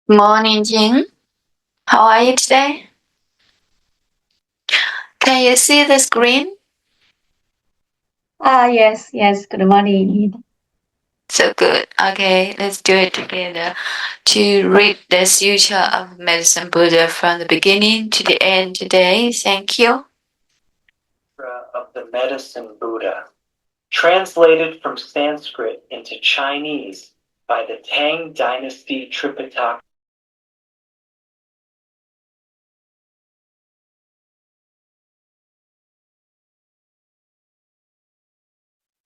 Morning, Jing. How are you today? Can you see the screen? Yes. Good morning. So good. Okay, let's do it together. To read the Sutra of Medicine Buddha from the beginning to the end today. Thank you. Sutra of the Medicine Buddha, translated from Sanskrit into Chinese by the Tang Dynasty Tripitaka.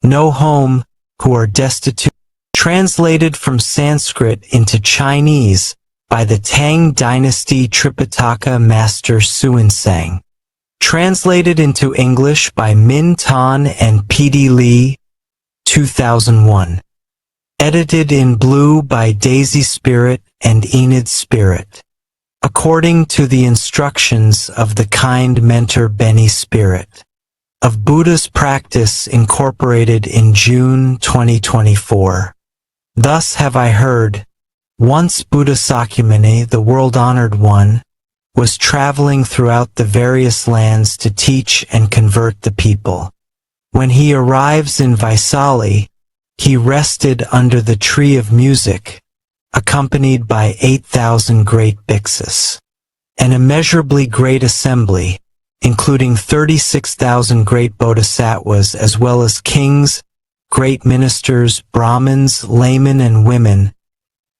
No home, who are destitute, translated from Sanskrit into Chinese by the Tang Dynasty Tripitaka Master Xuanzang. Translated into English by Min Tan and P.D. Lee, 2001. Edited in blue by Daisy Spirit and Enid Spirit. According to the instructions of the kind mentor Benny Spirit. Of Buddha's practice incorporated in June 2024. Thus have I heard, once Buddha Sakyamuni, the world-honored one, was traveling throughout the various lands to teach and convert the people. When he arrives in Vaisali, he rested under the tree of music, accompanied by 8,000 great bhiksus. An immeasurably great assembly, including 36,000 great bodhisattvas as well as kings, great ministers, Brahmins, laymen and women,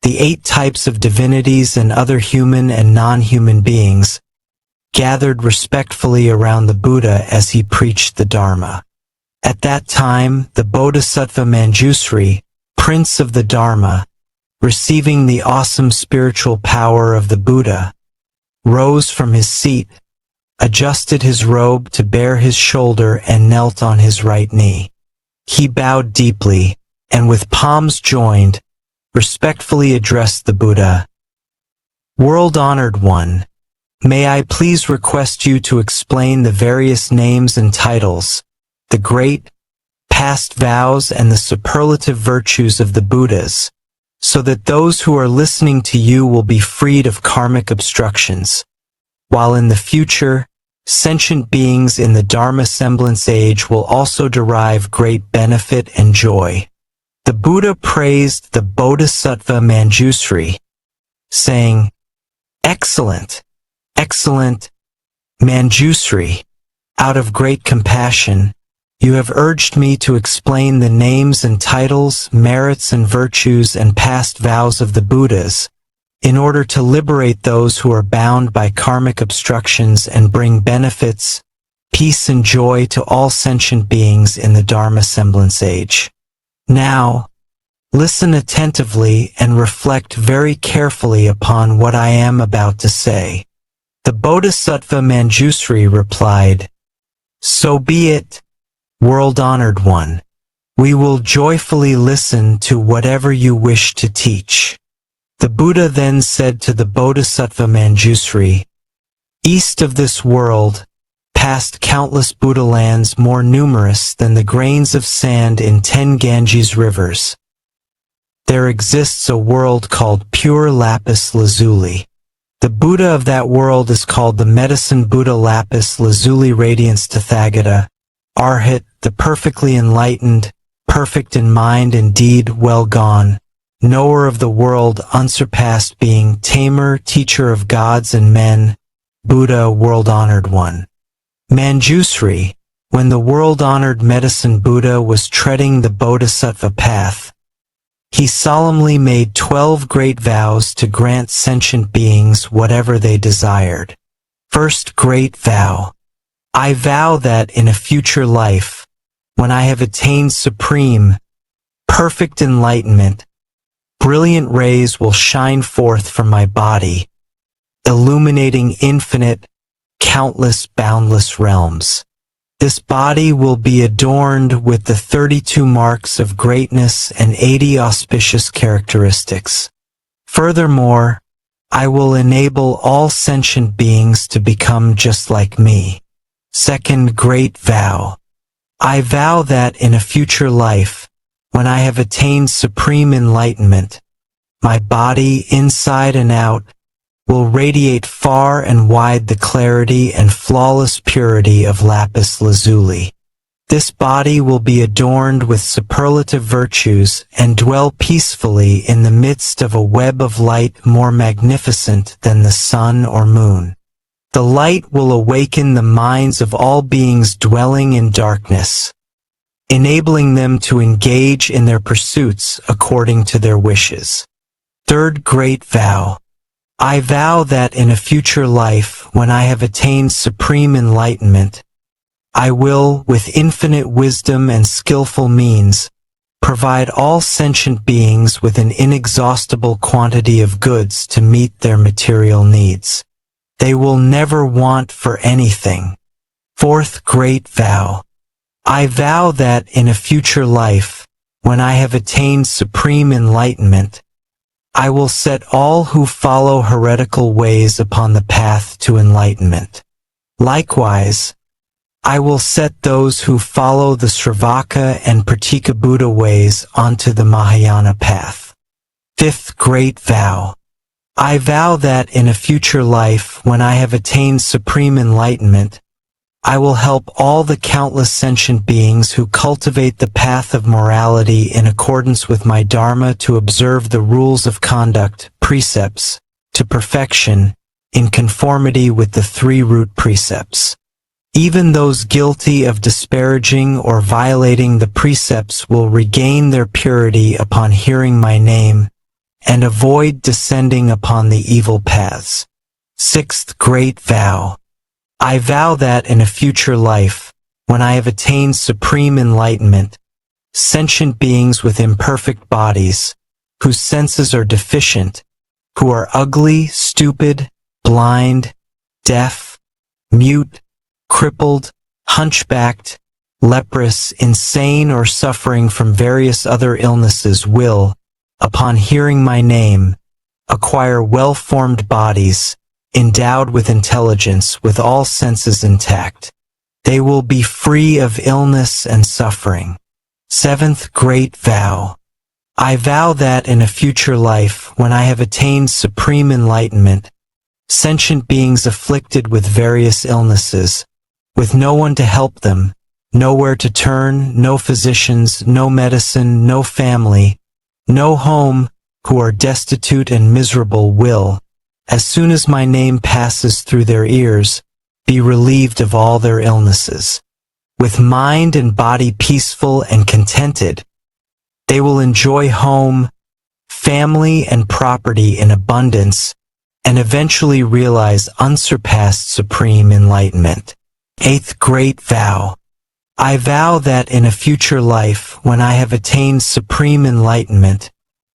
the 8 types of divinities and other human and non-human beings, gathered respectfully around the Buddha as he preached the Dharma. At that time, the Bodhisattva Manjusri, Prince of the Dharma, receiving the awesome spiritual power of the Buddha, rose from his seat, adjusted his robe to bare his shoulder and knelt on his right knee. He bowed deeply, and with palms joined, respectfully addressed the Buddha. World-honored one, may I please request you to explain the various names and titles, the great, past vows and the superlative virtues of the Buddhas, so that those who are listening to you will be freed of karmic obstructions, while in the future, sentient beings in the Dharma semblance age will also derive great benefit and joy. The Buddha praised the Bodhisattva Manjusri, saying, "Excellent, excellent, Manjusri, out of great compassion, you have urged me to explain the names and titles, merits and virtues and past vows of the Buddhas, in order to liberate those who are bound by karmic obstructions and bring benefits, peace and joy to all sentient beings in the Dharma semblance age. Now, listen attentively and reflect very carefully upon what I am about to say." The Bodhisattva Manjusri replied, "So be it, world-honored one. We will joyfully listen to whatever you wish to teach." The Buddha then said to the Bodhisattva Manjusri, "East of this world, past countless Buddha lands more numerous than the grains of sand in 10 Ganges rivers, there exists a world called pure lapis lazuli. The Buddha of that world is called the Medicine Buddha Lapis Lazuli Radiance Tathagata, Arhat, the perfectly enlightened, perfect in mind and deed, well gone, knower of the world, unsurpassed being, tamer, teacher of gods and men, Buddha, world-honored one." Manjusri, when the world-honored Medicine Buddha was treading the Bodhisattva path, he solemnly made 12 great vows to grant sentient beings whatever they desired. First great vow. I vow that in a future life, when I have attained supreme, perfect enlightenment, brilliant rays will shine forth from my body, illuminating infinite, countless, boundless realms. This body will be adorned with the 32 marks of greatness and 80 auspicious characteristics. Furthermore, I will enable all sentient beings to become just like me. Second great vow. I vow that in a future life, when I have attained supreme enlightenment, my body inside and out, will radiate far and wide the clarity and flawless purity of lapis lazuli. This body will be adorned with superlative virtues and dwell peacefully in the midst of a web of light more magnificent than the sun or moon. The light will awaken the minds of all beings dwelling in darkness, enabling them to engage in their pursuits according to their wishes. Third Great Vow. I vow that in a future life, when I have attained supreme enlightenment, I will, with infinite wisdom and skillful means, provide all sentient beings with an inexhaustible quantity of goods to meet their material needs. They will never want for anything. Fourth Great Vow. I vow that in a future life, when I have attained supreme enlightenment, I will set all who follow heretical ways upon the path to enlightenment. Likewise, I will set those who follow the Sravaka and Pratika Buddha ways onto the Mahayana path. Fifth Great Vow. I vow that in a future life, when I have attained supreme enlightenment, I will help all the countless sentient beings who cultivate the path of morality in accordance with my Dharma to observe the rules of conduct, precepts, to perfection, in conformity with the three root precepts. Even those guilty of disparaging or violating the precepts will regain their purity upon hearing my name, and avoid descending upon the evil paths. Sixth Great Vow. I vow that in a future life, when I have attained supreme enlightenment, sentient beings with imperfect bodies, whose senses are deficient, who are ugly, stupid, blind, deaf, mute, crippled, hunchbacked, leprous, insane, or suffering from various other illnesses will, upon hearing my name, acquire well-formed bodies, endowed with intelligence, with all senses intact. They will be free of illness and suffering. Seventh Great Vow. I vow that in a future life, when I have attained supreme enlightenment, sentient beings afflicted with various illnesses, with no one to help them, nowhere to turn, no physicians, no medicine, no family, no home, who are destitute and miserable will, as soon as my name passes through their ears, be relieved of all their illnesses. With mind and body peaceful and contented, they will enjoy home, family, and property in abundance, and eventually realize unsurpassed supreme enlightenment. Eighth Great Vow. I vow that in a future life, when I have attained supreme enlightenment,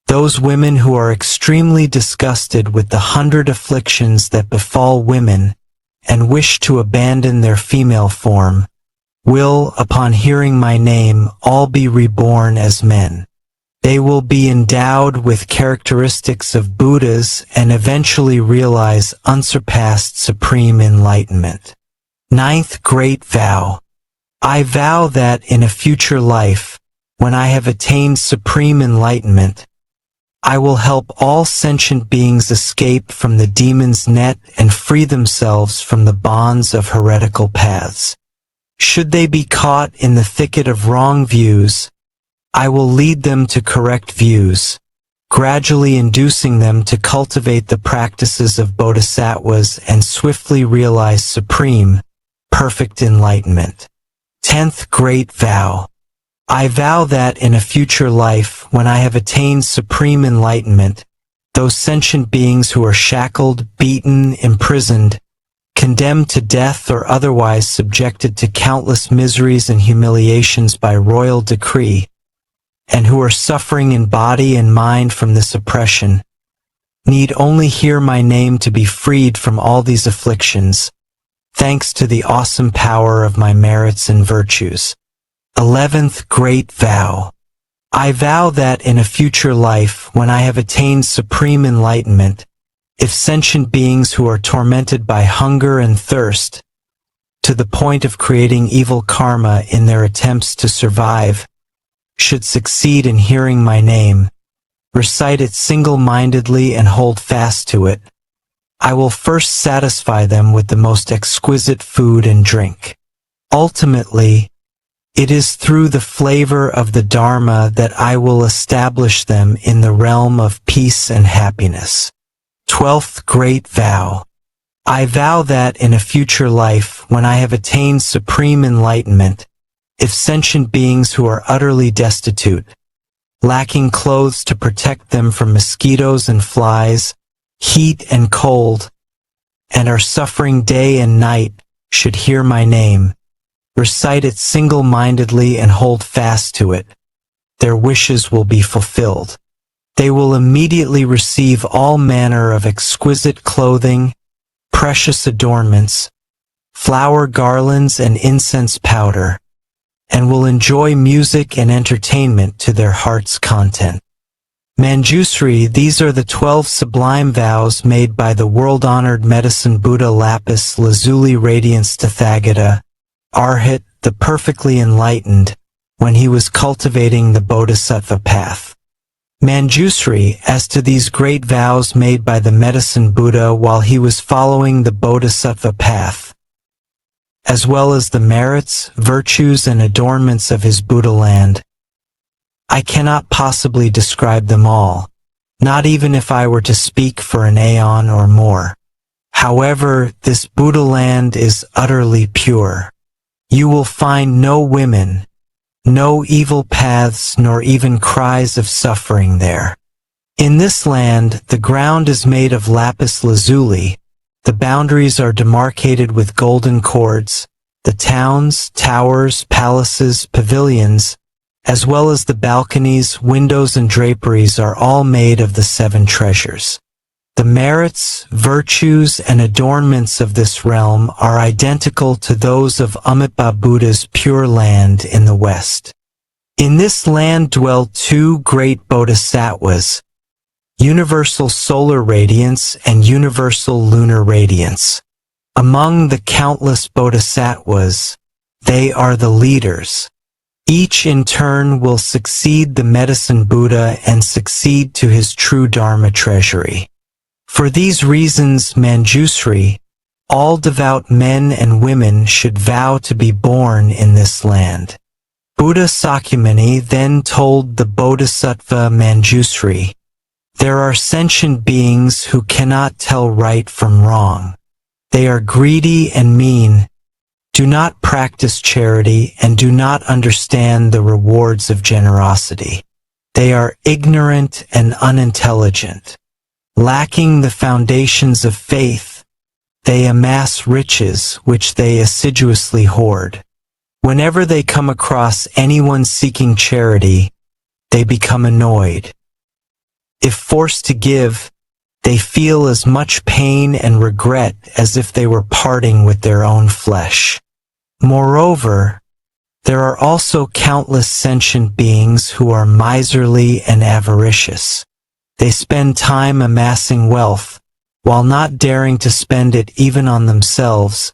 those women who are extremely disgusted with the 100 afflictions that befall women and wish to abandon their female form, will, upon hearing my name, all be reborn as men. They will be endowed with characteristics of Buddhas and eventually realize unsurpassed supreme enlightenment. Ninth Great Vow. I vow that in a future life, when I have attained supreme enlightenment, I will help all sentient beings escape from the demon's net and free themselves from the bonds of heretical paths. Should they be caught in the thicket of wrong views, I will lead them to correct views, gradually inducing them to cultivate the practices of Bodhisattvas and swiftly realize supreme, perfect enlightenment. Tenth Great Vow. I vow that in a future life, when I have attained supreme enlightenment, those sentient beings who are shackled, beaten, imprisoned, condemned to death or otherwise subjected to countless miseries and humiliations by royal decree, and who are suffering in body and mind from this oppression, need only hear my name to be freed from all these afflictions, thanks to the awesome power of my merits and virtues. 11th Great Vow. I vow that in a future life, when I have attained supreme enlightenment, if sentient beings who are tormented by hunger and thirst, to the point of creating evil karma in their attempts to survive, should succeed in hearing my name, recite it single-mindedly and hold fast to it, I will first satisfy them with the most exquisite food and drink. Ultimately, it is through the flavor of the Dharma that I will establish them in the realm of peace and happiness. 12th Great Vow. I vow that in a future life, when I have attained supreme enlightenment, if sentient beings who are utterly destitute, lacking clothes to protect them from mosquitoes and flies, heat and cold, and are suffering day and night, should hear my name, recite it single-mindedly and hold fast to it, their wishes will be fulfilled. They will immediately receive all manner of exquisite clothing, precious adornments, flower garlands and incense powder, and will enjoy music and entertainment to their heart's content. Manjusri, these are the 12 sublime vows made by the world-honored medicine Buddha Lapis Lazuli Radiance Tathagata, Arhat, the perfectly enlightened, when he was cultivating the Bodhisattva path. Manjusri, as to these great vows made by the medicine Buddha while he was following the Bodhisattva path, as well as the merits, virtues, and adornments of his Buddha land, I cannot possibly describe them all, not even if I were to speak for an aeon or more. However, this Buddha land is utterly pure. You will find no women, no evil paths, nor even cries of suffering there. In this land, the ground is made of lapis lazuli, the boundaries are demarcated with golden cords, the towns, towers, palaces, pavilions, as well as the balconies, windows, and draperies are all made of the 7 treasures. The merits, virtues, and adornments of this realm are identical to those of Amitabha Buddha's pure land in the West. In this land dwell 2 great Bodhisattvas, universal solar radiance and universal lunar radiance. Among the countless Bodhisattvas, they are the leaders. Each in turn will succeed the medicine Buddha and succeed to his true Dharma treasury. For these reasons, Manjusri, all devout men and women should vow to be born in this land. Buddha Sakyamuni then told the Bodhisattva Manjusri, there are sentient beings who cannot tell right from wrong. They are greedy and mean, do not practice charity, and do not understand the rewards of generosity. They are ignorant and unintelligent. Lacking the foundations of faith, they amass riches which they assiduously hoard. Whenever they come across anyone seeking charity, they become annoyed. If forced to give, they feel as much pain and regret as if they were parting with their own flesh. Moreover, there are also countless sentient beings who are miserly and avaricious. They spend time amassing wealth, while not daring to spend it even on themselves,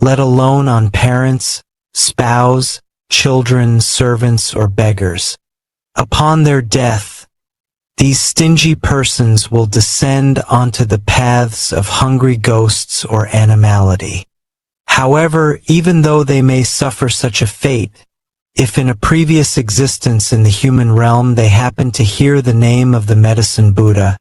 let alone on parents, spouse, children, servants, or beggars. Upon their death, these stingy persons will descend onto the paths of hungry ghosts or animality. However, even though they may suffer such a fate, if in a previous existence in the human realm they happen to hear the name of the medicine Buddha,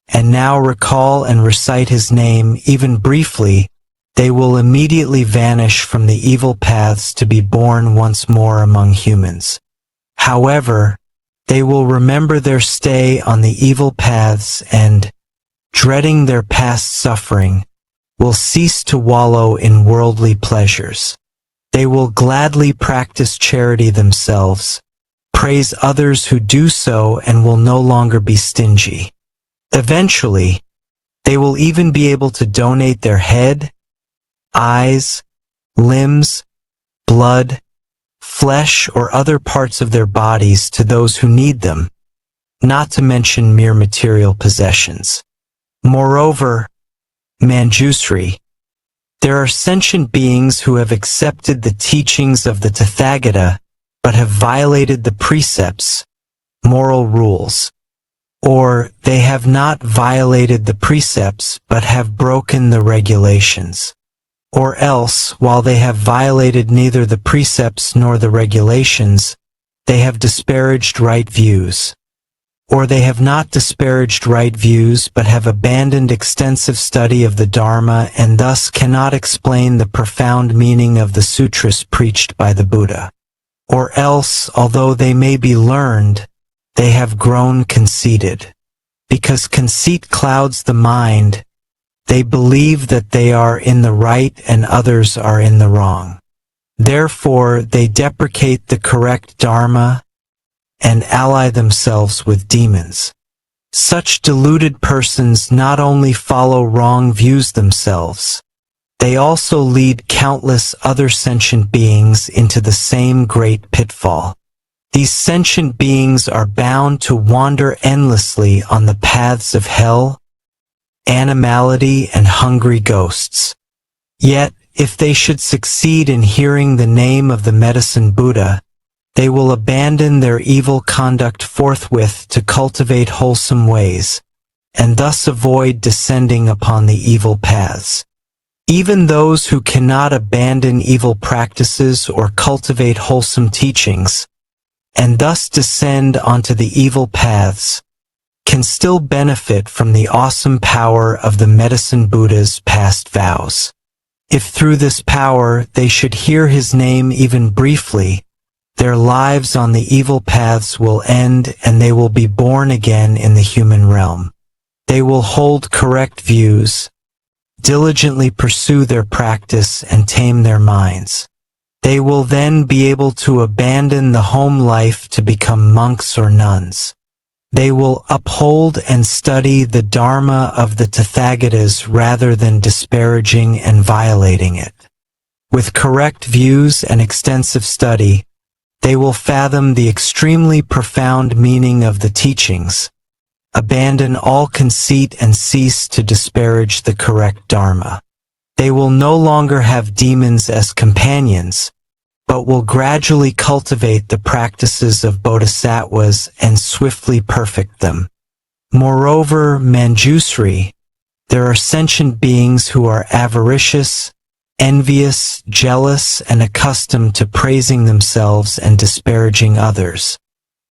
and now recall and recite his name even briefly, they will immediately vanish from the evil paths to be born once more among humans. However, they will remember their stay on the evil paths and, dreading their past suffering, will cease to wallow in worldly pleasures. They will gladly practice charity themselves, praise others who do so, and will no longer be stingy. Eventually, they will even be able to donate their head, eyes, limbs, blood, flesh, or other parts of their bodies to those who need them, not to mention mere material possessions. Moreover, Manjusri, there are sentient beings who have accepted the teachings of the Tathagata but have violated the precepts, moral rules, or they have not violated the precepts but have broken the regulations. Or else, while they have violated neither the precepts nor the regulations, they have disparaged right views. Or they have not disparaged right views but have abandoned extensive study of the Dharma and thus cannot explain the profound meaning of the sutras preached by the Buddha. Or else, although they may be learned, they have grown conceited. Because conceit clouds the mind, they believe that they are in the right and others are in the wrong. Therefore, they deprecate the correct Dharma and ally themselves with demons. Such deluded persons not only follow wrong views themselves, they also lead countless other sentient beings into the same great pitfall. These sentient beings are bound to wander endlessly on the paths of hell, animality, and hungry ghosts. Yet, if they should succeed in hearing the name of the Medicine Buddha, they will abandon their evil conduct forthwith to cultivate wholesome ways, and thus avoid descending upon the evil paths. Even those who cannot abandon evil practices or cultivate wholesome teachings, and thus descend onto the evil paths, can still benefit from the awesome power of the Medicine Buddha's past vows. If through this power they should hear his name even briefly, their lives on the evil paths will end and they will be born again in the human realm. They will hold correct views, diligently pursue their practice and tame their minds. They will then be able to abandon the home life to become monks or nuns. They will uphold and study the Dharma of the Tathagatas rather than disparaging and violating it. With correct views and extensive study, they will fathom the extremely profound meaning of the teachings, abandon all conceit and cease to disparage the correct Dharma. They will no longer have demons as companions, but will gradually cultivate the practices of Bodhisattvas and swiftly perfect them. Moreover, Manjusri, there are sentient beings who are avaricious, envious, jealous, and accustomed to praising themselves and disparaging others.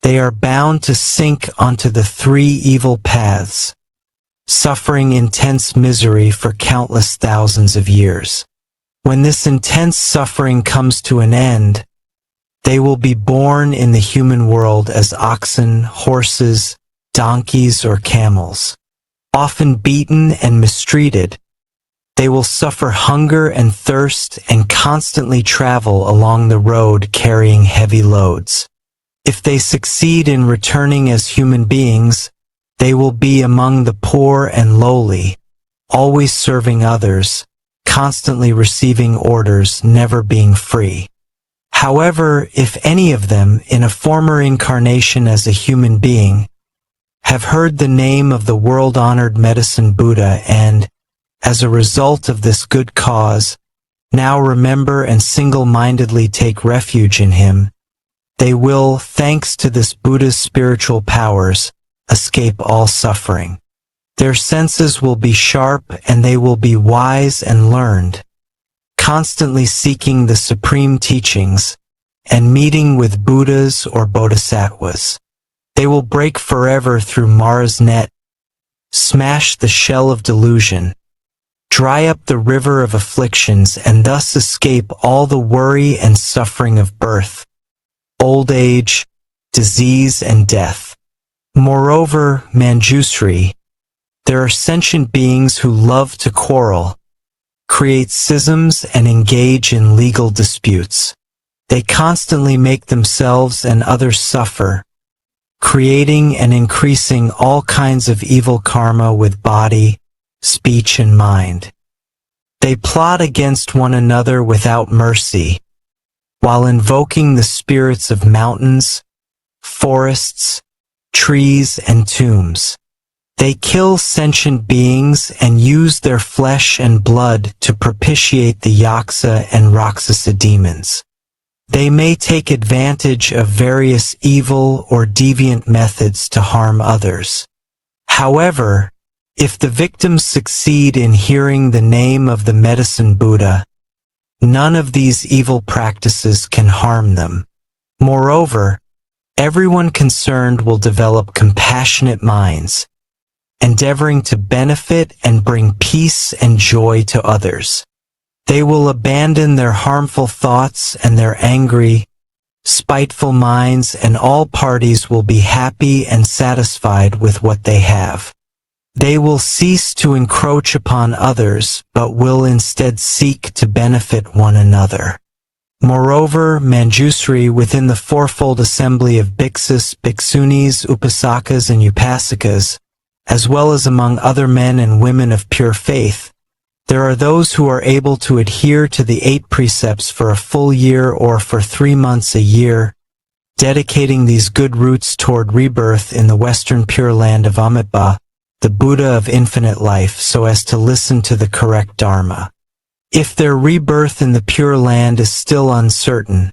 They are bound to sink onto the three evil paths, suffering intense misery for countless thousands of years. When this intense suffering comes to an end, they will be born in the human world as oxen, horses, donkeys, or camels. Often beaten and mistreated, they will suffer hunger and thirst and constantly travel along the road carrying heavy loads. If they succeed in returning as human beings, they will be among the poor and lowly, always serving others, constantly receiving orders, never being free. However, if any of them, in a former incarnation as a human being, have heard the name of the world-honored Medicine Buddha and, as a result of this good cause, now remember and single-mindedly take refuge in him, they will, thanks to this Buddha's spiritual powers, escape all suffering. Their senses will be sharp and they will be wise and learned, constantly seeking the supreme teachings and meeting with Buddhas or Bodhisattvas. They will break forever through Mara's net, smash the shell of delusion, dry up the river of afflictions, and thus escape all the worry and suffering of birth, old age, disease, and death. Moreover, Manjusri, there are sentient beings who love to quarrel, create schisms, and engage in legal disputes. They constantly make themselves and others suffer, creating and increasing all kinds of evil karma with body, speech, and mind. They plot against one another without mercy, while invoking the spirits of mountains, forests, trees, and tombs. They kill sentient beings and use their flesh and blood to propitiate the Yaksa and Rakshasa demons. They may take advantage of various evil or deviant methods to harm others. However, if the victims succeed in hearing the name of the Medicine Buddha, none of these evil practices can harm them. Moreover, everyone concerned will develop compassionate minds, endeavoring to benefit and bring peace and joy to others. They will abandon their harmful thoughts and their angry, spiteful minds, and all parties will be happy and satisfied with what they have. They will cease to encroach upon others, but will instead seek to benefit one another. Moreover, Manjusri within the fourfold assembly of bhiksus, bhiksunis, upasakas, and upasikas, as well as among other men and women of pure faith, there are those who are able to adhere to the 8 precepts for a full year or for 3 months a year, dedicating these good roots toward rebirth in the Western Pure Land of Amitabha, the Buddha of infinite life, so as to listen to the correct Dharma. If their rebirth in the Pure Land is still uncertain,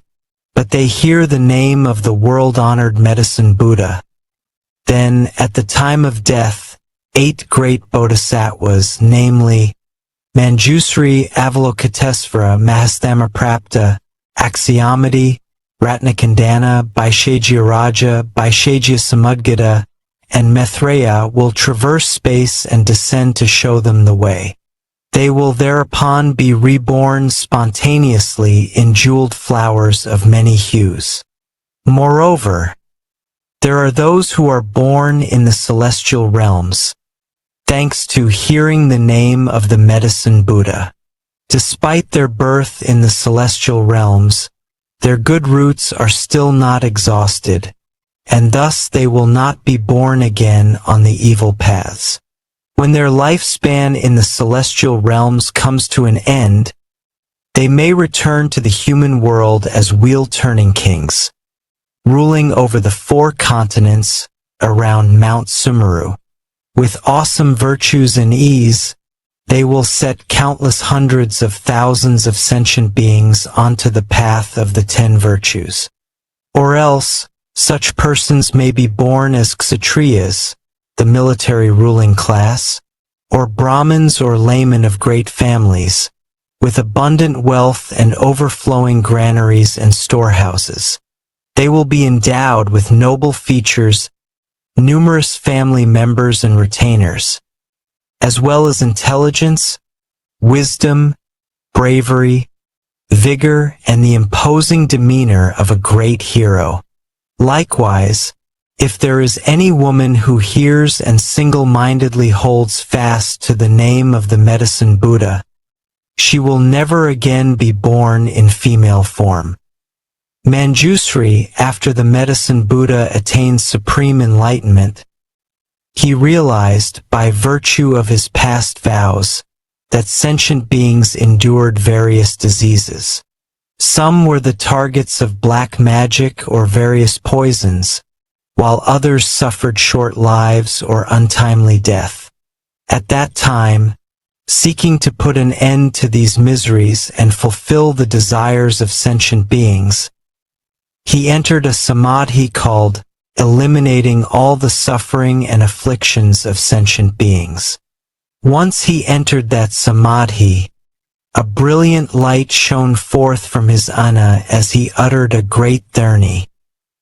but they hear the name of the world-honored Medicine Buddha, then, at the time of death, 8 great Bodhisattvas, namely, Manjusri, Avalokitesvara, Mahastamaprapta, Akshayamati, Ratnakandana, Vaishajyaraja, Vaishajyasamudgata, and Maitreya will traverse space and descend to show them the way. They will thereupon be reborn spontaneously in jeweled flowers of many hues. Moreover, there are those who are born in the celestial realms, thanks to hearing the name of the Medicine Buddha. Despite their birth in the celestial realms, their good roots are still not exhausted, and thus they will not be born again on the evil paths. When their lifespan in the celestial realms comes to an end, they may return to the human world as wheel-turning kings, ruling over the 4 continents around Mount Sumeru. With awesome virtues and ease, they will set countless hundreds of thousands of sentient beings onto the path of the 10 virtues. Or else, such persons may be born as Kshatriyas, the military ruling class, or Brahmins or laymen of great families, with abundant wealth and overflowing granaries and storehouses. They will be endowed with noble features, numerous family members and retainers, as well as intelligence, wisdom, bravery, vigor, and the imposing demeanor of a great hero. Likewise, if there is any woman who hears and single-mindedly holds fast to the name of the Medicine Buddha, she will never again be born in female form. Manjusri, after the Medicine Buddha attained Supreme Enlightenment, he realized, by virtue of his past vows, that sentient beings endured various diseases. Some were the targets of black magic or various poisons, while others suffered short lives or untimely death. At that time, seeking to put an end to these miseries and fulfill the desires of sentient beings, he entered a samadhi called eliminating all the suffering and afflictions of sentient beings. Once he entered that samadhi, a brilliant light shone forth from his ana as he uttered a great dharni.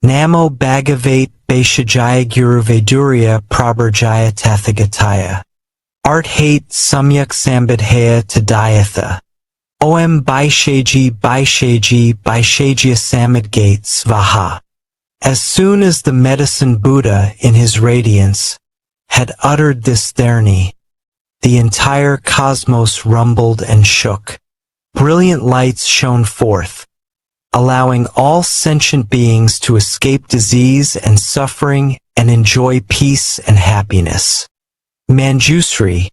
Namo Bhagavate Vaishajaya Guru Vedurya Prabharjaya Tathagataya. Art hate Samyak Sambadhaya Tadayatha. Om Baishaji Baishaji Baishajya Samadgate Svaha. As soon as the Medicine Buddha, in his radiance, had uttered this dharni, the entire cosmos rumbled and shook. Brilliant lights shone forth, allowing all sentient beings to escape disease and suffering and enjoy peace and happiness. Manjusri,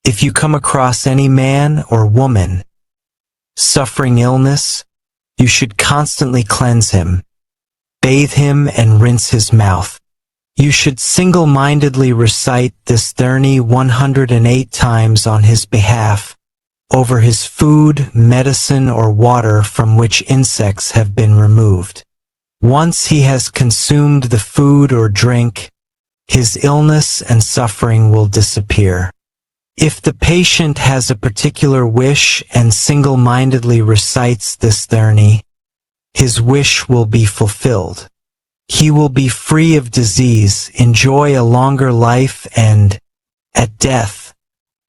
if you come across any man or woman suffering illness, you should constantly cleanse him, bathe him, and rinse his mouth. You should single-mindedly recite this dharni 108 times on his behalf, over his food, medicine, or water from which insects have been removed. Once he has consumed the food or drink, his illness and suffering will disappear. If the patient has a particular wish and single-mindedly recites this therni, his wish will be fulfilled. He will be free of disease, enjoy a longer life, and, at death,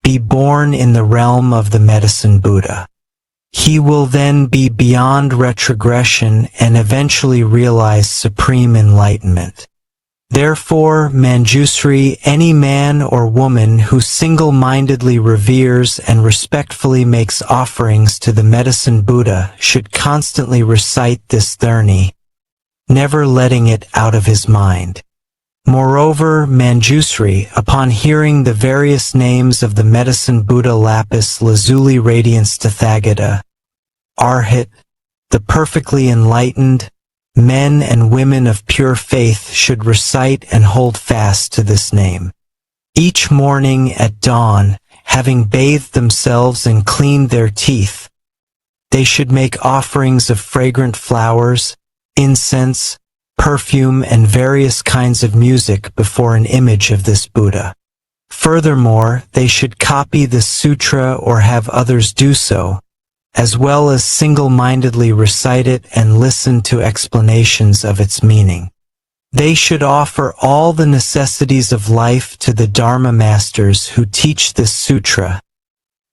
be born in the realm of the Medicine Buddha. He will then be beyond retrogression and eventually realize supreme enlightenment. Therefore, Manjusri, any man or woman who single-mindedly reveres and respectfully makes offerings to the Medicine Buddha should constantly recite this therni, never letting it out of his mind. Moreover, Manjusri, upon hearing the various names of the Medicine Buddha lapis lazuli radiance Tathagata, Arhat, the perfectly enlightened, men and women of pure faith should recite and hold fast to this name. Each morning at dawn, having bathed themselves and cleaned their teeth, they should make offerings of fragrant flowers, incense, perfume, and various kinds of music before an image of this Buddha. Furthermore, they should copy the sutra or have others do so, as well as single-mindedly recite it and listen to explanations of its meaning. They should offer all the necessities of life to the Dharma masters who teach this sutra,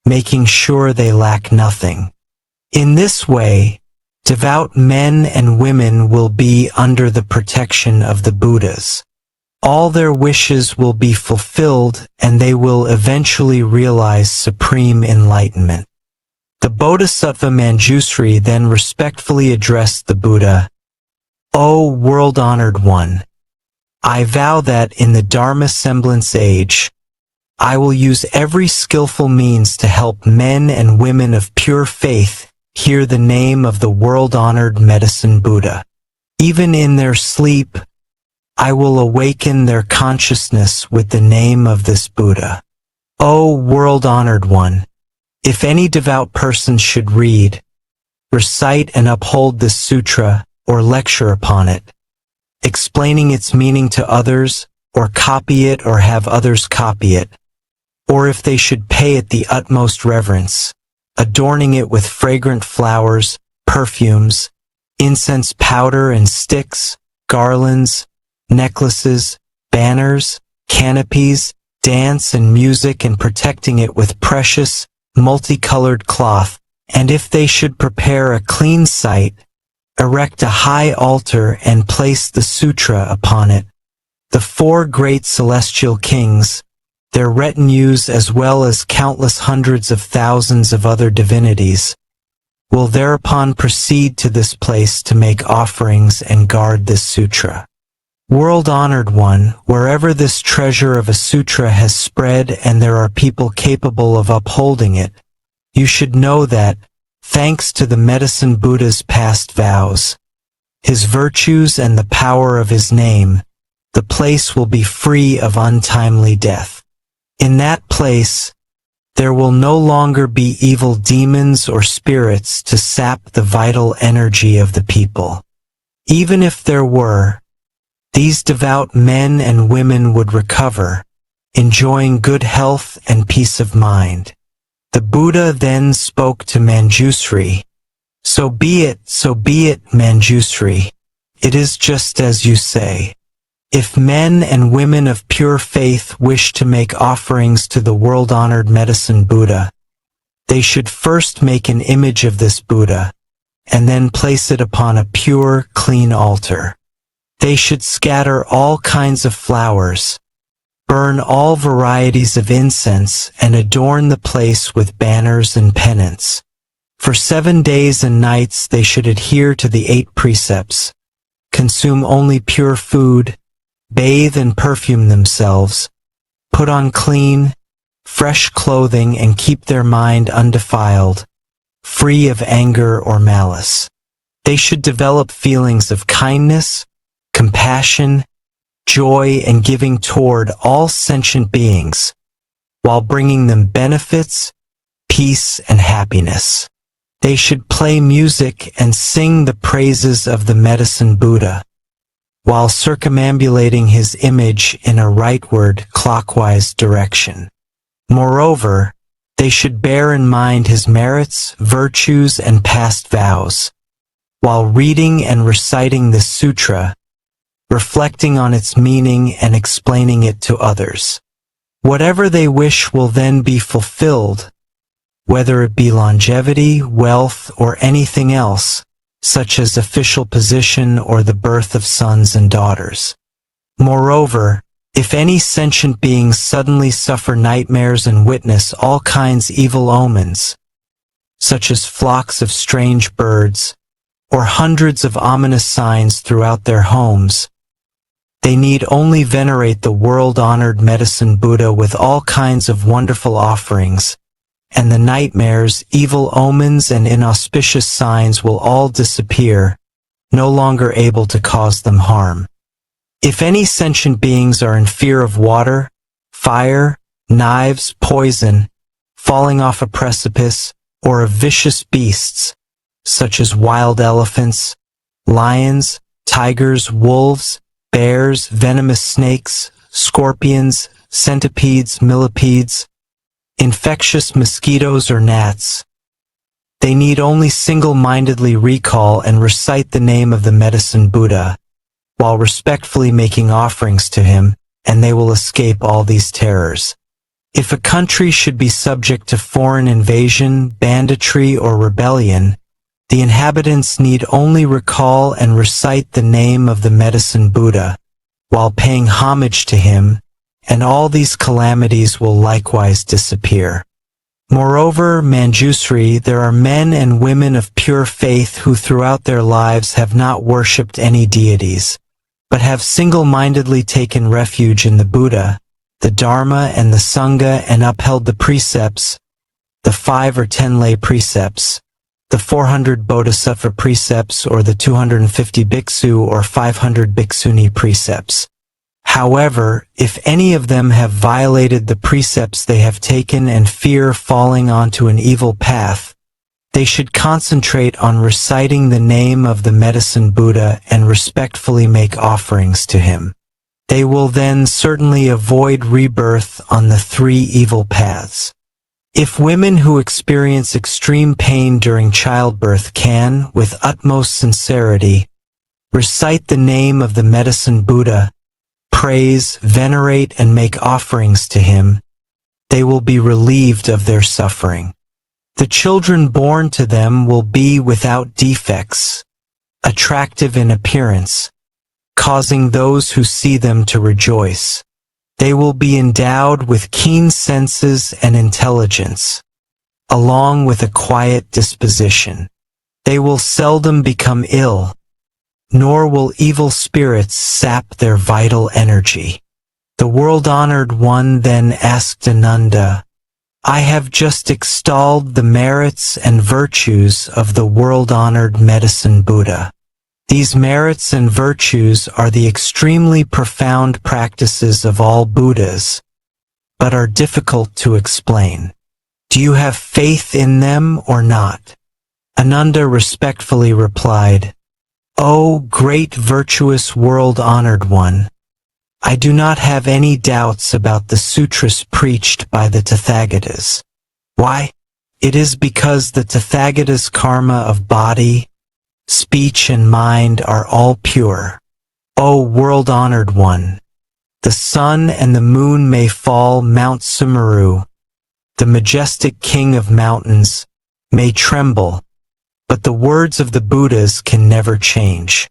making sure they lack nothing. In this way, devout men and women will be under the protection of the Buddhas. All their wishes will be fulfilled and they will eventually realize supreme enlightenment. The Bodhisattva Manjusri then respectfully addressed the Buddha, "O world-honored one, I vow that in the Dharma semblance age, I will use every skillful means to help men and women of pure faith hear the name of the world-honored Medicine Buddha. Even in their sleep, I will awaken their consciousness with the name of this Buddha. O world-honored one, if any devout person should read, recite and uphold this sutra or lecture upon it, explaining its meaning to others, or copy it or have others copy it, or if they should pay it the utmost reverence, adorning it with fragrant flowers, perfumes, incense powder and sticks, garlands, necklaces, banners, canopies, dance and music, and protecting it with precious, multicolored cloth, and if they should prepare a clean site, erect a high altar and place the sutra upon it, the 4 great celestial kings, their retinues as well as countless hundreds of thousands of other divinities, will thereupon proceed to this place to make offerings and guard this sutra. World-honored one, wherever this treasure of a sutra has spread and there are people capable of upholding it, you should know that, thanks to the Medicine Buddha's past vows, his virtues and the power of his name, the place will be free of untimely death. In that place, there will no longer be evil demons or spirits to sap the vital energy of the people. Even if there were, these devout men and women would recover, enjoying good health and peace of mind. The Buddha then spoke to Manjusri, so be it, Manjusri. It is just as you say. If men and women of pure faith wish to make offerings to the world-honored Medicine Buddha, they should first make an image of this Buddha, and then place it upon a pure, clean altar. They should scatter all kinds of flowers, burn all varieties of incense, and adorn the place with banners and pennants. For 7 days and nights they should adhere to the 8 precepts, consume only pure food, bathe and perfume themselves, put on clean, fresh clothing, and keep their mind undefiled, free of anger or malice. They should develop feelings of kindness, compassion, joy, and giving toward all sentient beings, while bringing them benefits, peace, and happiness. They should play music and sing the praises of the Medicine Buddha, while circumambulating his image in a rightward, clockwise direction. Moreover, they should bear in mind his merits, virtues, and past vows, while reading and reciting this sutra, reflecting on its meaning and explaining it to others. Whatever they wish will then be fulfilled, whether it be longevity, wealth, or anything else, such as official position or the birth of sons and daughters. Moreover, if any sentient beings suddenly suffer nightmares and witness all kinds evil omens, such as flocks of strange birds, or hundreds of ominous signs throughout their homes, they need only venerate the world-honored Medicine Buddha with all kinds of wonderful offerings, and the nightmares, evil omens, and inauspicious signs will all disappear, no longer able to cause them harm. If any sentient beings are in fear of water, fire, knives, poison, falling off a precipice, or of vicious beasts, such as wild elephants, lions, tigers, wolves, bears, venomous snakes, scorpions, centipedes, millipedes, infectious mosquitoes or gnats, they need only single-mindedly recall and recite the name of the Medicine Buddha, while respectfully making offerings to him, and they will escape all these terrors. If a country should be subject to foreign invasion, banditry, or rebellion, the inhabitants need only recall and recite the name of the Medicine Buddha, while paying homage to him, and all these calamities will likewise disappear. Moreover, Manjusri, there are men and women of pure faith who throughout their lives have not worshipped any deities, but have single-mindedly taken refuge in the Buddha, the Dharma, and the Sangha, and upheld the precepts, the 5 or 10 lay precepts, the 400 Bodhisattva precepts, or the 250 bhiksu or 500 bhikshuni precepts. However, if any of them have violated the precepts they have taken and fear falling onto an evil path, they should concentrate on reciting the name of the Medicine Buddha and respectfully make offerings to him. They will then certainly avoid rebirth on the 3 evil paths. If women who experience extreme pain during childbirth can, with utmost sincerity, recite the name of the Medicine Buddha, praise, venerate, and make offerings to him, they will be relieved of their suffering. The children born to them will be without defects, attractive in appearance, causing those who see them to rejoice. They will be endowed with keen senses and intelligence, along with a quiet disposition. They will seldom become ill, nor will evil spirits sap their vital energy. The world-honored one then asked Ananda, I have just extolled the merits and virtues of the world-honored Medicine Buddha. These merits and virtues are the extremely profound practices of all Buddhas, but are difficult to explain. Do you have faith in them or not? Ananda respectfully replied, O great virtuous world-honored one, I do not have any doubts about the sutras preached by the Tathagatas. Why? It is because the Tathagatas' karma of body, speech, and mind are all pure. O world-honored one, the sun and the moon may fall, Mount Sumeru, the majestic king of mountains, may tremble, but the words of the Buddhas can never change.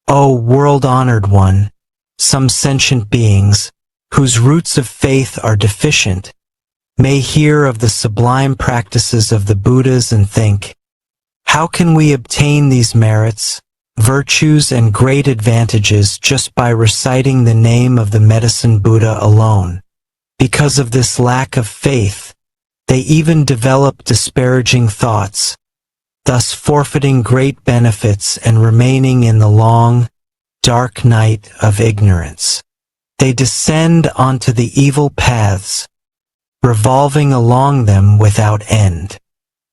O world-honored one, some sentient beings, whose roots of faith are deficient, may hear of the sublime practices of the Buddhas and think, how can we obtain these merits, virtues, and great advantages just by reciting the name of the Medicine Buddha alone? Because of this lack of faith, they even develop disparaging thoughts, thus forfeiting great benefits and remaining in the long, dark night of ignorance. They descend onto the evil paths, revolving along them without end.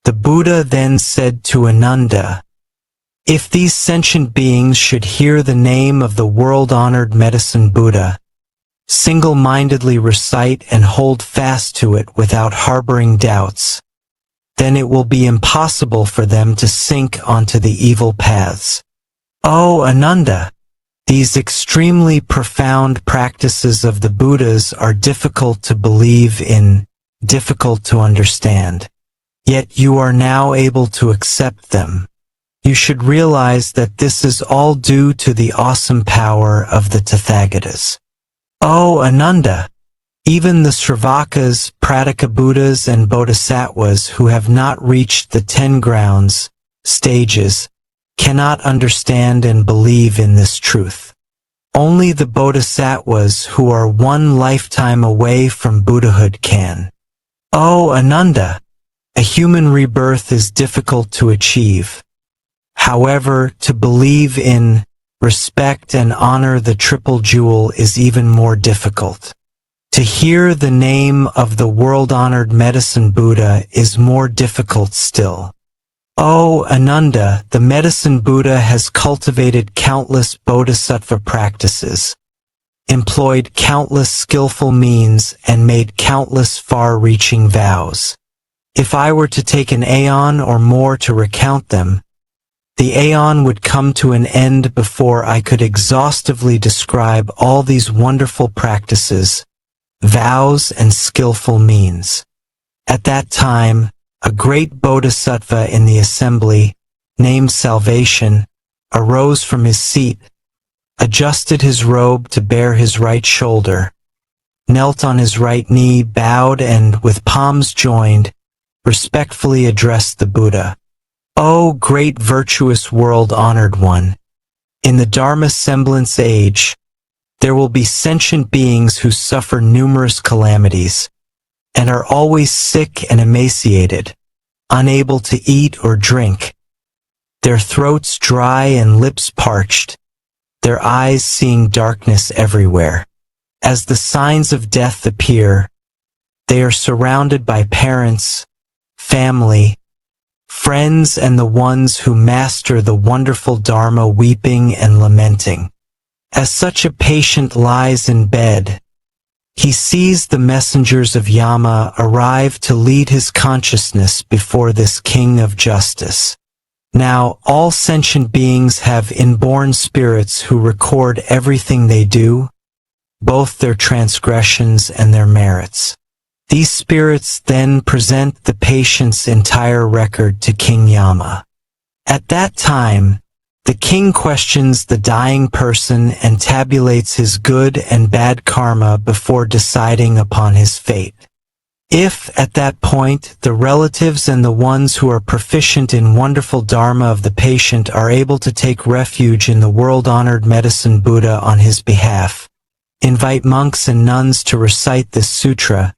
The Buddha then said to Ananda, If these sentient beings should hear the name of the world-honored Medicine Buddha, single-mindedly recite and hold fast to it without harboring doubts, then it will be impossible for them to sink onto the evil paths. O Ananda, these extremely profound practices of the Buddhas are difficult to believe in, difficult to understand. Yet you are now able to accept them. You should realize that this is all due to the awesome power of the Tathagatas. O Ananda, even the Sravakas, Prataka Buddhas, and Bodhisattvas who have not reached the 10 grounds, stages, cannot understand and believe in this truth. Only the Bodhisattvas who are one lifetime away from Buddhahood can. O Ananda, a human rebirth is difficult to achieve. However, to believe in, respect, and honor the Triple Jewel is even more difficult. To hear the name of the world-honored Medicine Buddha is more difficult still. O Ananda, the Medicine Buddha has cultivated countless bodhisattva practices, employed countless skillful means, and made countless far-reaching vows. If I were to take an aeon or more to recount them, the aeon would come to an end before I could exhaustively describe all these wonderful practices, vows, and skillful means. At that time, a great bodhisattva in the assembly, named Salvation, arose from his seat, adjusted his robe to bare his right shoulder, knelt on his right knee, bowed, and, with palms joined, respectfully addressed the Buddha. O great virtuous world-honored one, in the Dharma semblance age, there will be sentient beings who suffer numerous calamities, and are always sick and emaciated, unable to eat or drink, their throats dry and lips parched, their eyes seeing darkness everywhere. As the signs of death appear, they are surrounded by parents, family, friends, and the ones who master the wonderful Dharma weeping and lamenting. As such a patient lies in bed, he sees the messengers of Yama arrive to lead his consciousness before this king of justice. Now, all sentient beings have inborn spirits who record everything they do, both their transgressions and their merits. These spirits then present the patient's entire record to King Yama. At that time, the king questions the dying person and tabulates his good and bad karma before deciding upon his fate. If, at that point, the relatives and the ones who are proficient in wonderful dharma of the patient are able to take refuge in the world-honored Medicine Buddha on his behalf, invite monks and nuns to recite this sutra,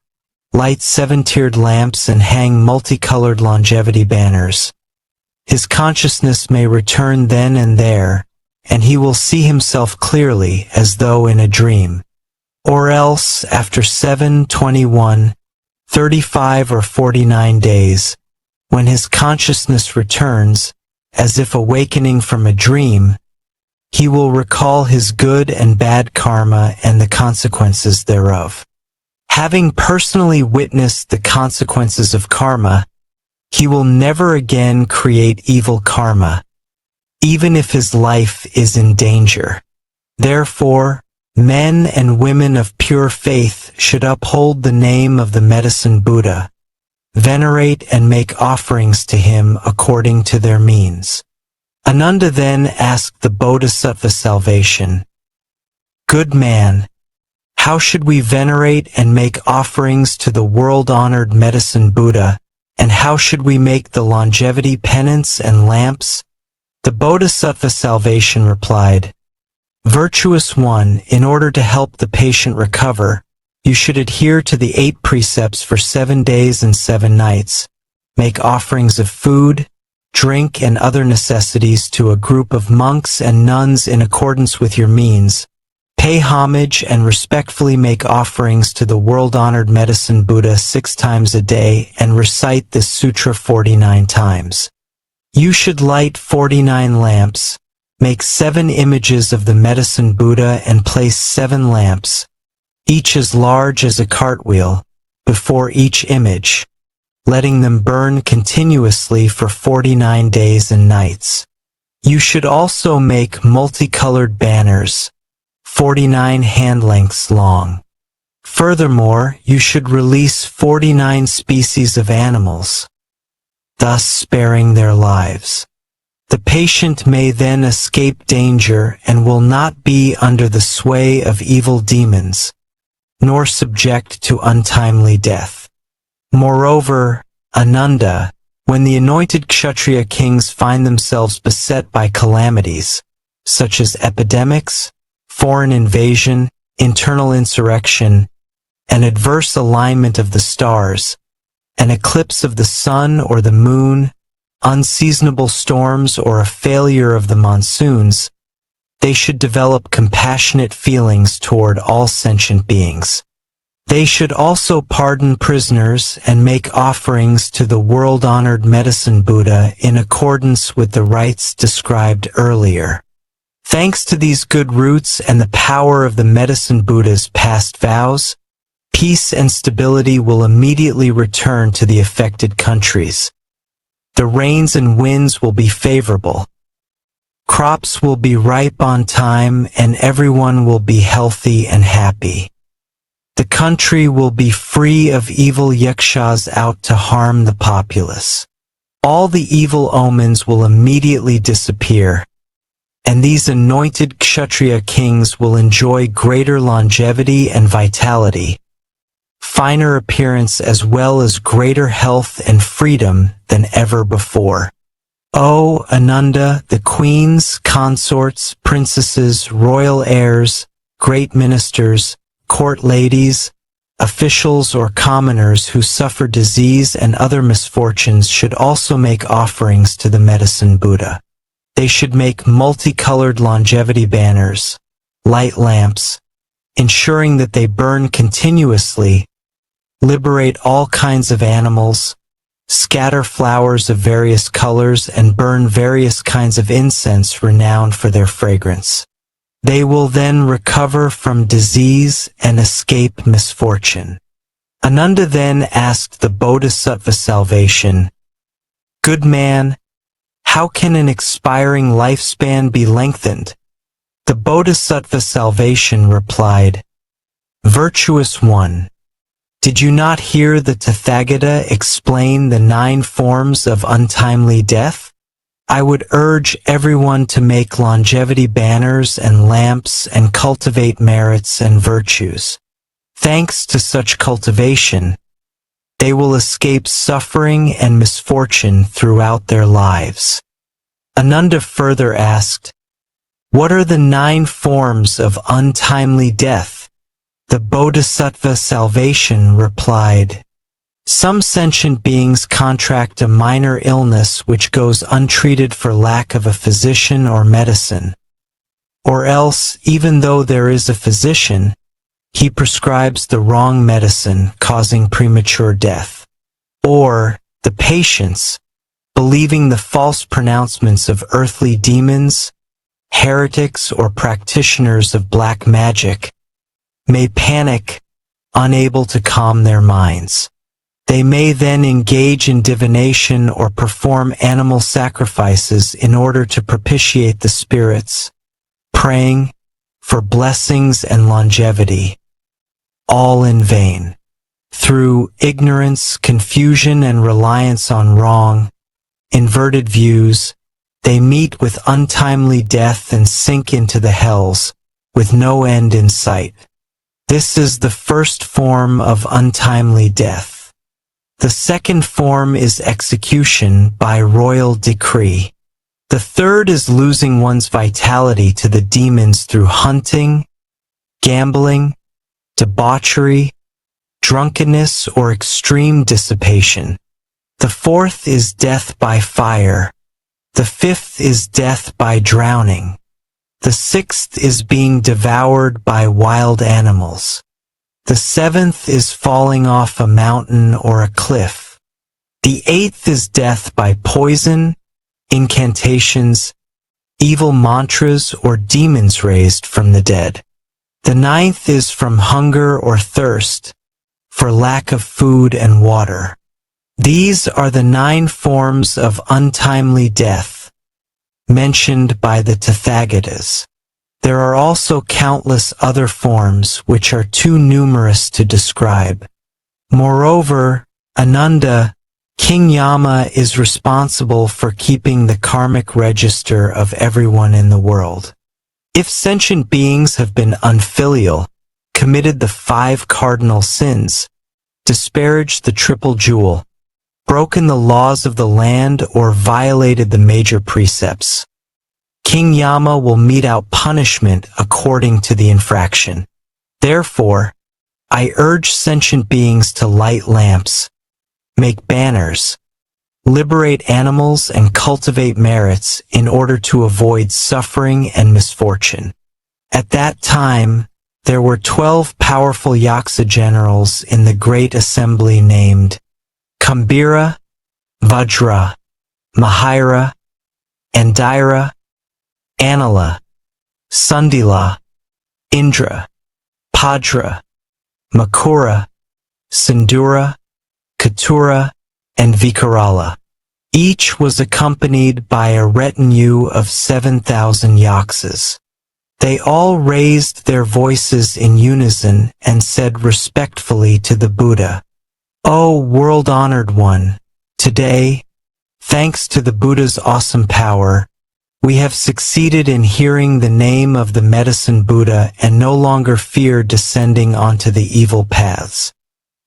light 7-tiered lamps, and hang multicolored longevity banners, his consciousness may return then and there, and he will see himself clearly as though in a dream. Or else, after 7, 21, 35, or 49 days, when his consciousness returns, as if awakening from a dream, he will recall his good and bad karma and the consequences thereof. Having personally witnessed the consequences of karma, he will never again create evil karma, even if his life is in danger. Therefore, men and women of pure faith should uphold the name of the Medicine Buddha, venerate and make offerings to him according to their means. Ananda then asked the Bodhisattva Salvation, "Good man, how should we venerate and make offerings to the world-honored Medicine Buddha, and how should we make the longevity penance and lamps?" The Bodhisattva Salvation replied, "Virtuous one, in order to help the patient recover, you should adhere to the 8 precepts for 7 days and 7 nights, make offerings of food, drink, and other necessities to a group of monks and nuns in accordance with your means, pay homage and respectfully make offerings to the world-honored Medicine Buddha 6 times a day, and recite this sutra 49 times. You should light 49 lamps, make 7 images of the Medicine Buddha and place 7 lamps, each as large as a cartwheel, before each image, letting them burn continuously for 49 days and nights. You should also make multicolored banners, 49 hand lengths long. Furthermore, you should release 49 species of animals, thus sparing their lives. The patient may then escape danger and will not be under the sway of evil demons, nor subject to untimely death. Moreover, Ananda, when the anointed Kshatriya kings find themselves beset by calamities, such as epidemics, foreign invasion, internal insurrection, an adverse alignment of the stars, an eclipse of the sun or the moon, unseasonable storms, or a failure of the monsoons, they should develop compassionate feelings toward all sentient beings. They should also pardon prisoners and make offerings to the world-honored Medicine Buddha in accordance with the rites described earlier. Thanks to these good roots and the power of the Medicine Buddha's past vows, peace and stability will immediately return to the affected countries. The rains and winds will be favorable. Crops will be ripe on time and everyone will be healthy and happy. The country will be free of evil yakshas out to harm the populace. All the evil omens will immediately disappear, and these anointed Kshatriya kings will enjoy greater longevity and vitality, finer appearance as well as greater health and freedom than ever before. O Ananda, the queens, consorts, princesses, royal heirs, great ministers, court ladies, officials or commoners who suffer disease and other misfortunes should also make offerings to the Medicine Buddha. They should make multicolored longevity banners, light lamps, ensuring that they burn continuously, liberate all kinds of animals, scatter flowers of various colors, and burn various kinds of incense renowned for their fragrance. They will then recover from disease and escape misfortune. Ananda then asked the Bodhisattva salvation, "Good man, how can an expiring lifespan be lengthened?" The Bodhisattva salvation replied, "Virtuous one, did you not hear the Tathagata explain the 9 forms of untimely death? I would urge everyone to make longevity banners and lamps and cultivate merits and virtues. Thanks to such cultivation, they will escape suffering and misfortune throughout their lives." Ananda further asked, "What are the 9 forms of untimely death?" The Bodhisattva salvation replied, "Some sentient beings contract a minor illness which goes untreated for lack of a physician or medicine. Or else, even though there is a physician, he prescribes the wrong medicine, causing premature death. Or, the patients, believing the false pronouncements of earthly demons, heretics, or practitioners of black magic, may panic, unable to calm their minds. They may then engage in divination or perform animal sacrifices in order to propitiate the spirits, praying for blessings and longevity, all in vain. Through ignorance, confusion, and reliance on wrong, inverted views, they meet with untimely death and sink into the hells, with no end in sight. This is the first form of untimely death. The second form is execution by royal decree. The third is losing one's vitality to the demons through hunting, gambling, debauchery, drunkenness, or extreme dissipation. The fourth is death by fire. The fifth is death by drowning. The sixth is being devoured by wild animals. The seventh is falling off a mountain or a cliff. The eighth is death by poison, incantations, evil mantras, or demons raised from the dead. The ninth is from hunger or thirst, for lack of food and water. These are the 9 forms of untimely death mentioned by the Tathagatas. There are also countless other forms which are too numerous to describe. Moreover, Ananda, King Yama is responsible for keeping the karmic register of everyone in the world. If sentient beings have been unfilial, committed the 5 cardinal sins, disparaged the triple jewel, broken the laws of the land, or violated the major precepts, King Yama will mete out punishment according to the infraction. Therefore, I urge sentient beings to light lamps, make banners, liberate animals, and cultivate merits in order to avoid suffering and misfortune. At that time, there were 12 powerful Yaksa generals in the great assembly named Kambira, Vajra, Mahira, Andira, Anila, Sundila, Indra, Padra, Makura, Sindura, Katura, and Vikarala. Each was accompanied by a retinue of 7,000 Yaksas. They all raised their voices in unison and said respectfully to the Buddha, "O world-honored one, today, thanks to the Buddha's awesome power, we have succeeded in hearing the name of the Medicine Buddha and no longer fear descending onto the evil paths.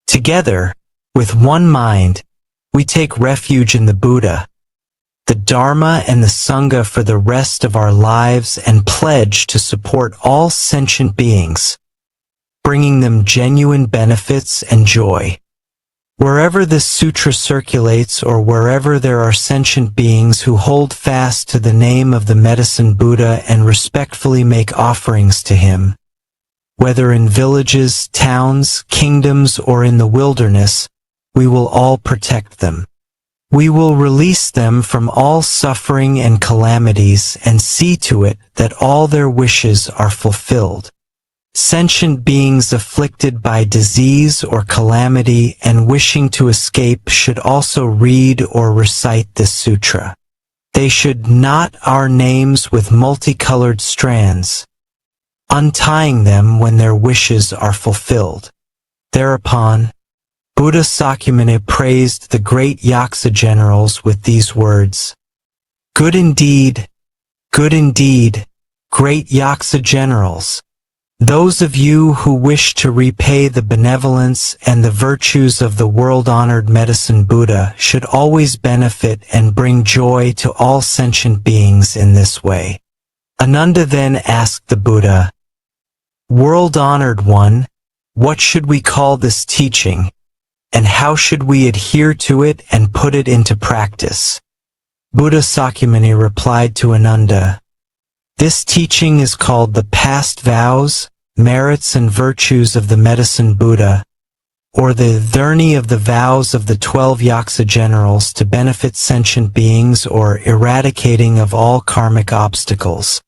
Together, with one mind, we take refuge in the Buddha, the Dharma, and the Sangha for the rest of our lives and pledge to support all sentient beings, bringing them genuine benefits and joy. Wherever this sutra circulates or wherever there are sentient beings who hold fast to the name of the Medicine Buddha and respectfully make offerings to him, whether in villages, towns, kingdoms, or in the wilderness, we will all protect them. We will release them from all suffering and calamities and see to it that all their wishes are fulfilled. Sentient beings afflicted by disease or calamity and wishing to escape should also read or recite this sutra. They should knot our names with multicolored strands, untying them when their wishes are fulfilled." Thereupon, Buddha Sakyamuni praised the great Yaksa generals with these words, good indeed, great Yaksa generals. Those of you who wish to repay the benevolence and the virtues of the world-honored Medicine Buddha should always benefit and bring joy to all sentient beings in this way." Ananda then asked the Buddha, "World-honored one, what should we call this teaching, and how should we adhere to it and put it into practice?" Buddha Sakyamuni replied to Ananda, "This teaching is called the past vows, merits, and virtues of the Medicine Buddha, or the Dharni of the vows of the 12 Yaksa generals to benefit sentient beings or eradicating of all karmic obstacles.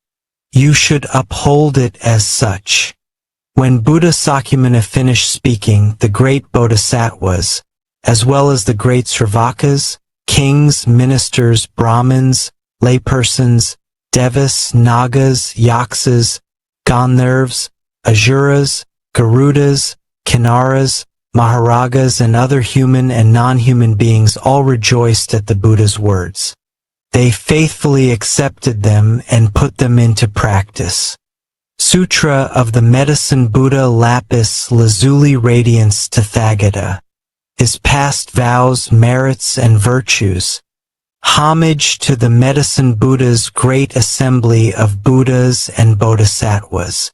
You should uphold it as such." When Buddha Sakyamuni finished speaking, the great Bodhisattvas, as well as the great Sravakas, kings, ministers, Brahmins, laypersons, Devas, Nagas, Yaksas, Gandharvas, Asuras, Garudas, Kinnaras, Maharagas, and other human and non-human beings all rejoiced at the Buddha's words. They faithfully accepted them and put them into practice. Sutra of the Medicine Buddha Lapis Lazuli Radiance Tathagata. His past vows, merits, and virtues. Homage to the Medicine Buddha's great assembly of Buddhas and Bodhisattvas.